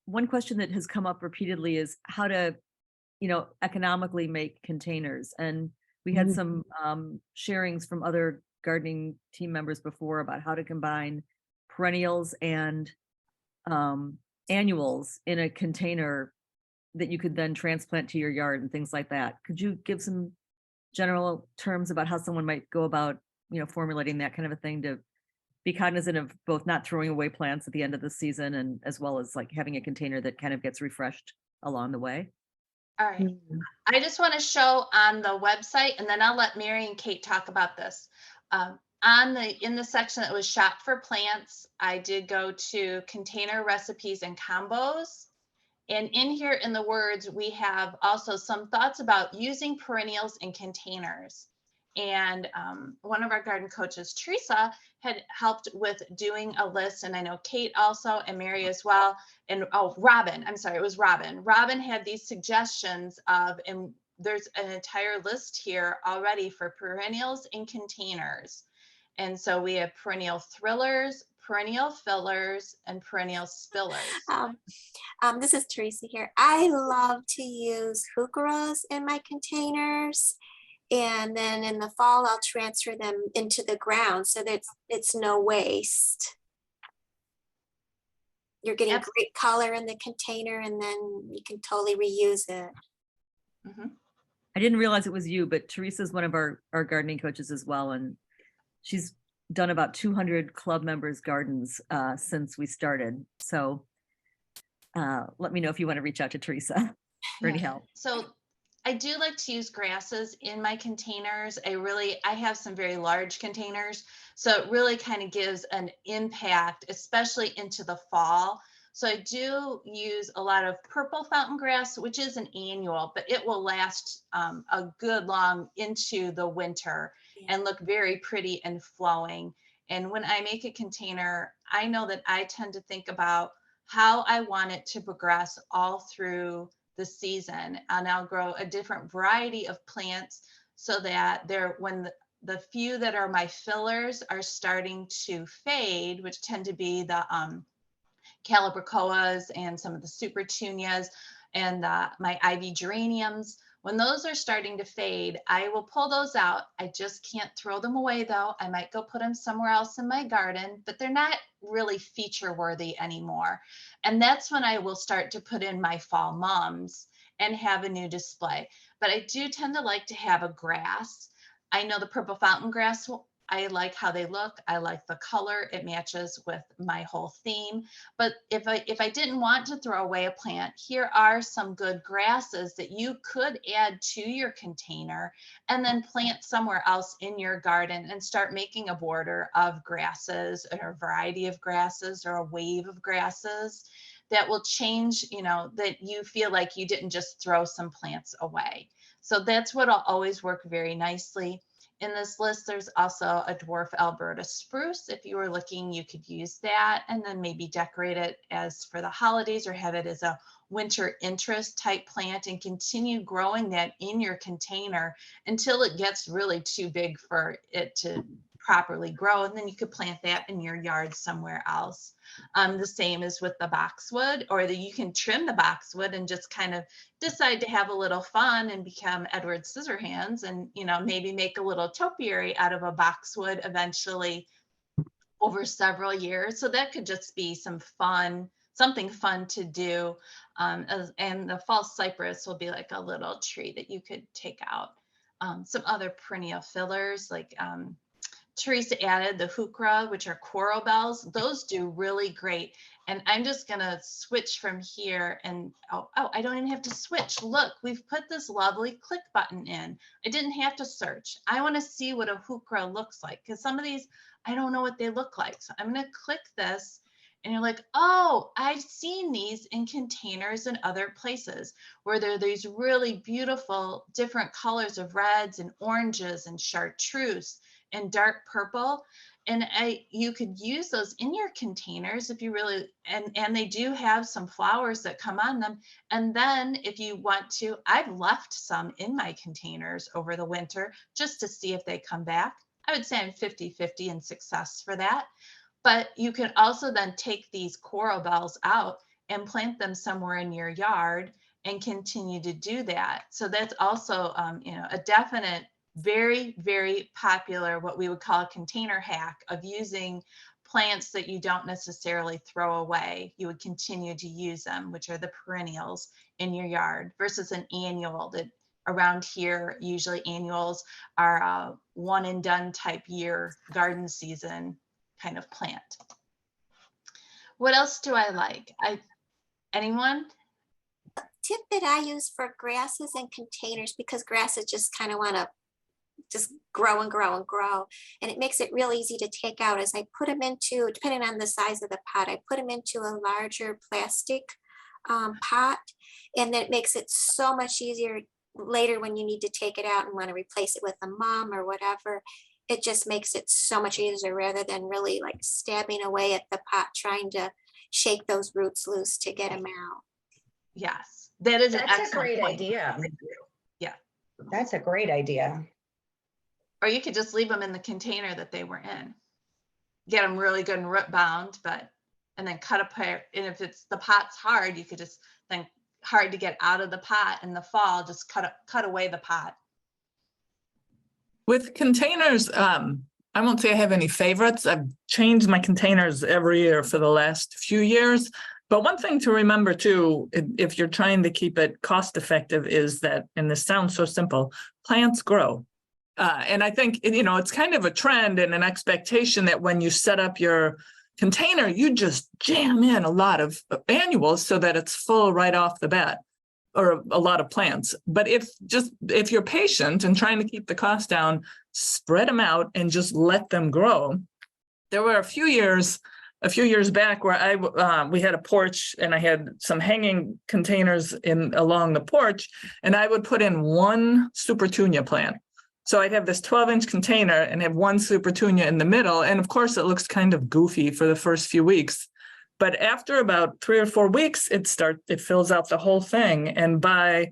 one question that has come up repeatedly is how to, economically make containers. And we had Mhm. some sharings from other gardening team members before about how to combine perennials and um, annuals in a container that you could then transplant to your yard and things like that. Could you give some general terms about how someone might go about, formulating that kind of a thing to be cognizant of both not throwing away plants at the end of the season and as well as like having a container that kind of gets refreshed along the way? All right. Mhm. I just want to show on the website, and then I'll let Mary and Kate talk about this. On the in the section that was shop for plants, I did go to container recipes and combos. And in here in the words, we have also some thoughts about using perennials in containers. And one of our garden coaches, Teresa, had helped with doing a list. And I know Kate also, and Mary as well. And oh, Robin, I'm sorry, it was Robin. Robin had these suggestions of, and there's an entire list here already for perennials in containers. And so we have perennial thrillers, perennial fillers, and perennial spillers. Um, this is Teresa here. I love to use heucheras in my containers. And then in the fall, I'll transfer them into the ground so that it's no waste. You're getting great color in the container and then you can totally reuse it. Mhm. I didn't realize it was you, but Teresa's one of our gardening coaches as well, and she's done about 200 club members' gardens since we started. So let me know if you want to reach out to Teresa for any Yeah. help. So I do like to use grasses in my containers. I have some very large containers. So it really kind of gives an impact, especially into the fall. So I do use a lot of purple fountain grass, which is an annual, but it will last a good long into the winter Yeah. and look very pretty and flowing. And when I make a container, I know that I tend to think about how I want it to progress all through the season, and I'll grow a different variety of plants so that when the few that are my fillers are starting to fade, which tend to be the calibrachoas and some of the supertunias and my ivy geraniums. When those are starting to fade, I will pull those out. I just can't throw them away though. I might go put them somewhere else in my garden, but they're not really feature worthy anymore. And that's when I will start to put in my fall mums and have a new display. But I do tend to like to have a grass. I know the purple fountain grass, I like how they look. I like the color. It matches with my whole theme. But if I didn't want to throw away a plant, here are some good grasses that you could add to your container and then plant somewhere else in your garden and start making a border of grasses or a variety of grasses or a wave of grasses that will change, that you feel like you didn't just throw some plants away. So that's what will always work very nicely. In this list, there's also a dwarf Alberta spruce. If you were looking, you could use that and then maybe decorate it as for the holidays or have it as a winter interest type plant and continue growing that in your container until it gets really too big for it to properly grow. And then you could plant that in your yard somewhere else. The same as with the boxwood, or you can trim the boxwood and just kind of decide to have a little fun and become Edward Scissorhands and, maybe make a little topiary out of a boxwood eventually over several years. So that could just be something fun to do. And the false cypress will be like a little tree that you could take out. Some other perennial fillers like Teresa added the heuchera, which are coral bells. Those do really great. And I'm just gonna switch from here and, I don't even have to switch. Look, we've put this lovely click button in. I didn't have to search. I wanna see what a heuchera looks like because some of these, I don't know what they look like. So I'm gonna click this and you're like, oh, I've seen these in containers in other places where there are these really beautiful different colors of reds and oranges and chartreuse and dark purple. And you could use those in your containers if you really, and they do have some flowers that come on them. And then if you want to, I've left some in my containers over the winter just to see if they come back. I would say I'm 50-50 in success for that. But you can also then take these coral bells out and plant them somewhere in your yard and continue to do that. So that's also, a definite, very, very popular, what we would call a container hack of using plants that you don't necessarily throw away. You would continue to use them, which are the perennials in your yard, versus an annual that around here, usually annuals are a one and done type year garden season kind of plant. What else do I like? Anyone? Tip that I use for grasses and containers, because grasses just kind of want to just grow and grow and grow. And it makes it real easy to take out as I put them into, depending on the size of the pot, I put them into a larger plastic pot. And then it makes it so much easier later when you need to take it out and want to replace it with a mum or whatever. It just makes it so much easier rather than really like stabbing away at the pot, trying to shake those roots loose to get them out. Yes, that is an That's a excellent great point. idea. Yeah. That's a great idea. Or you could just leave them in the container that they were in. Get them really good and root bound, and then cut a pair. And if the pot's hard, you could just then hard to get out of the pot in the fall, just cut away the pot. With containers, I won't say I have any favorites. I've changed my containers every year for the last few years. But one thing to remember too, if you're trying to keep it cost effective, is that, and this sounds so simple, plants grow. And I think, it's kind of a trend and an expectation that when you set up your container, you just jam in a lot of annuals so that it's full right off the bat, or a lot of plants. But if you're patient and trying to keep the cost down, spread them out and just let them grow. There were a few years back where we had a porch and I had some hanging containers along the porch, and I would put in one Supertunia plant. So I'd have this 12-inch container and have one Supertunia in the middle. And of course, it looks kind of goofy for the first few weeks. But after about 3 or 4 weeks, it fills out the whole thing. And by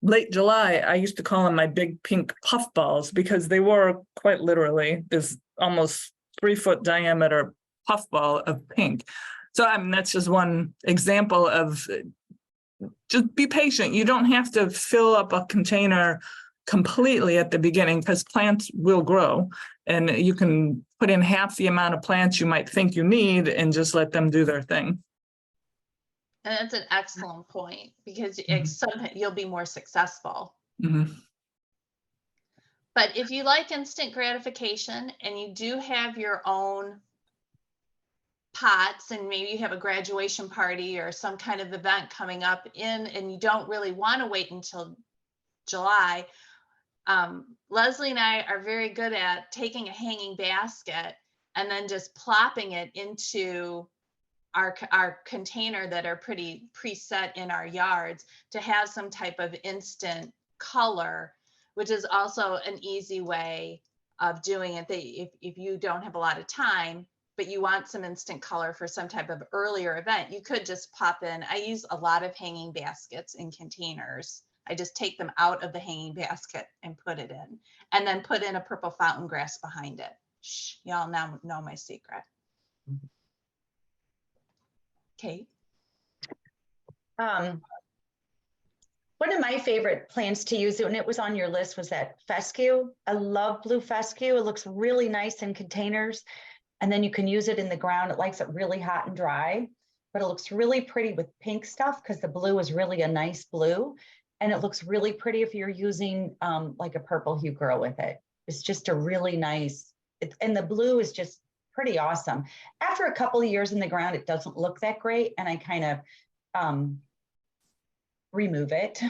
late July, I used to call them my big pink puffballs, because they were quite literally this almost 3-foot diameter puffball of pink. So that's just one example of just be patient. You don't have to fill up a container completely at the beginning, because plants will grow, and you can put in half the amount of plants you might think you need and just let them do their thing. And that's an excellent point, because Mhm. you'll be more successful. Mhm. But if you like instant gratification and you do have your own pots, and maybe you have a graduation party or some kind of event coming up and you don't really want to wait until July, Leslie and I are very good at taking a hanging basket and then just plopping it into our container that are pretty preset in our yards to have some type of instant color, which is also an easy way of doing it. If you don't have a lot of time, but you want some instant color for some type of earlier event, you could just pop in. I use a lot of hanging baskets in containers. I just take them out of the hanging basket and put it in, and then put in a purple fountain grass behind it. Shh, y'all now know my secret. Kate? One of my favorite plants to use, and it was on your list, was that fescue. I love blue fescue. It looks really nice in containers, and then you can use it in the ground. It likes it really hot and dry, but it looks really pretty with pink stuff, because the blue is really a nice blue. And it looks really pretty if you're using like a purple hue girl with it. It's just a really nice, and the blue is just pretty awesome. After a couple of years in the ground, it doesn't look that great, and I kind of remove it.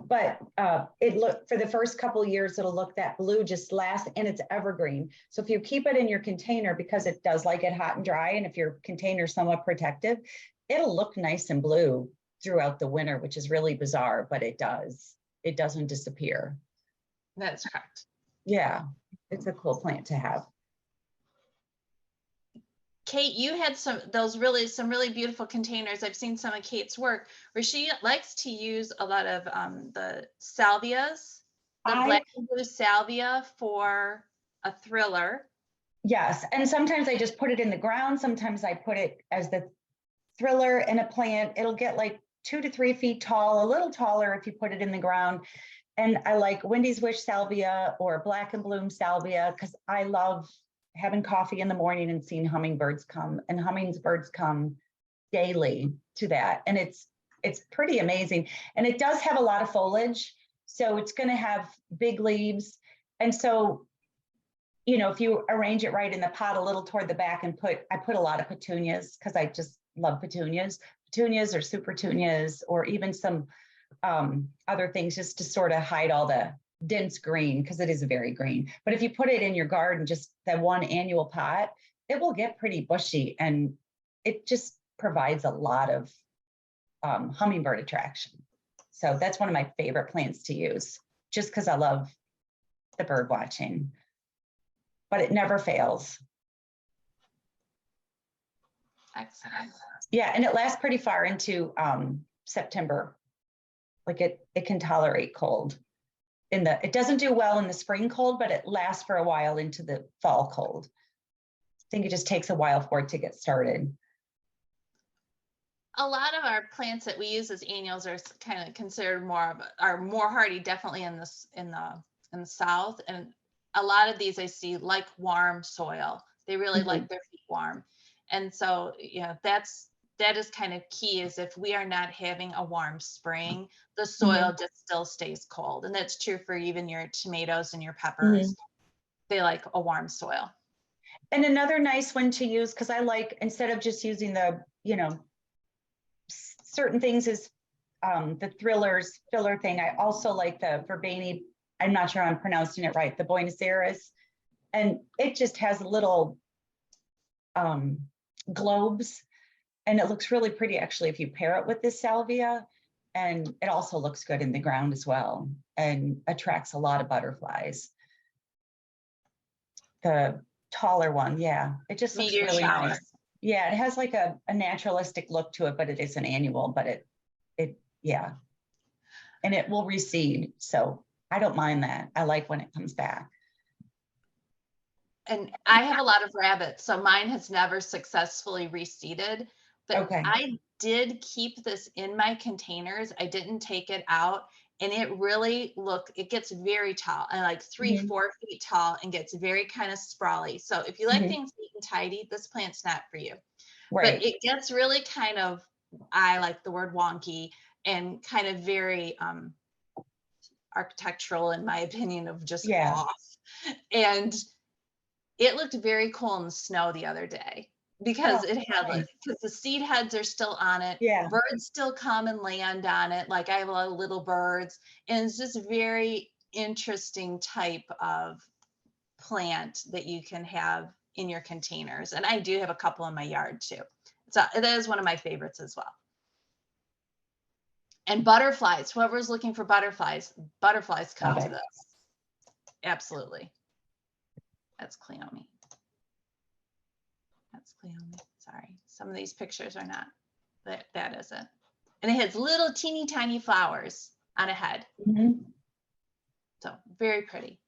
But for the first couple of years, it'll look that blue just lasts, and it's evergreen. So if you keep it in your container, because it does like it hot and dry, and if your container is somewhat protective, it'll look nice and blue throughout the winter, which is really bizarre, but it doesn't disappear. That's correct. Yeah, it's a cool plant to have. Kate, you had some really beautiful containers. I've seen some of Kate's work where she likes to use a lot of the salvias, the black and blue salvia for a thriller. Yes, and sometimes I just put it in the ground. Sometimes I put it as the thriller and a plant. It'll get like 2 to 3 feet tall, a little taller if you put it in the ground. And I like Wendy's Wish salvia or Black and Bloom salvia because I love having coffee in the morning and seeing hummingbirds come, and hummingbirds come daily to that. And it's pretty amazing. And it does have a lot of foliage. So it's going to have big leaves. And so, you know, if you arrange it right in the pot a little toward the back and I put a lot of petunias because I just love petunias or super petunias, or even some other things just to sort of hide all the dense green because it is very green. But if you put it in your garden, just that one annual pot, it will get pretty bushy, and it just provides a lot of hummingbird attraction. So that's one of my favorite plants to use, just because I love the bird watching. But it never fails. Excellent. Yeah, and it lasts pretty far into September. Like it can tolerate cold. It doesn't do well in the spring cold, but it lasts for a while into the fall cold. I think it just takes a while for it to get started. A lot of our plants that we use as annuals are kind of considered are more hardy, definitely in the south. And a lot of these I see like warm soil. They really like their feet warm. And so, yeah, that is kind of key, is if we are not having a warm spring, the soil just still stays cold. And that's true for even your tomatoes and your peppers. They like a warm soil. And another nice one to use, because I like, instead of just using the, you know, certain things is the filler thing. I also like the Verbena. I'm not sure I'm pronouncing it right. The Buenos Aires, and it just has little globes, and it looks really pretty actually if you pair it with this salvia. And it also looks good in the ground as well, and attracts a lot of butterflies. The taller one, yeah, it just looks Meteor really shower. nice. Yeah, it has like a naturalistic look to it, but it is an annual, but yeah. And it will reseed. So I don't mind that. I like when it comes back. And I have a lot of rabbits, so mine has never successfully reseeded. But Okay. I did keep this in my containers. I didn't take it out. And it gets very tall, and like 3-4 feet tall, and gets very kind of sprawly. So if you like things neat and tidy, this plant's not for you. Right. But it gets really kind of, I like the word wonky, and kind of very architectural, in my opinion, of just off. And it looked very cool in the snow the other day, because because the seed heads are still on it. Yeah. Birds still come and land on it. Like I have a lot of little birds, and it's just a very interesting type of plant that you can have in your containers. And I do have a couple in my yard too. So that is one of my favorites as well. And butterflies, whoever's looking for butterflies come to this. Absolutely. That's Cleome. Sorry. Some of these pictures are not, that isn't. And it has little teeny tiny flowers on a head. So very pretty.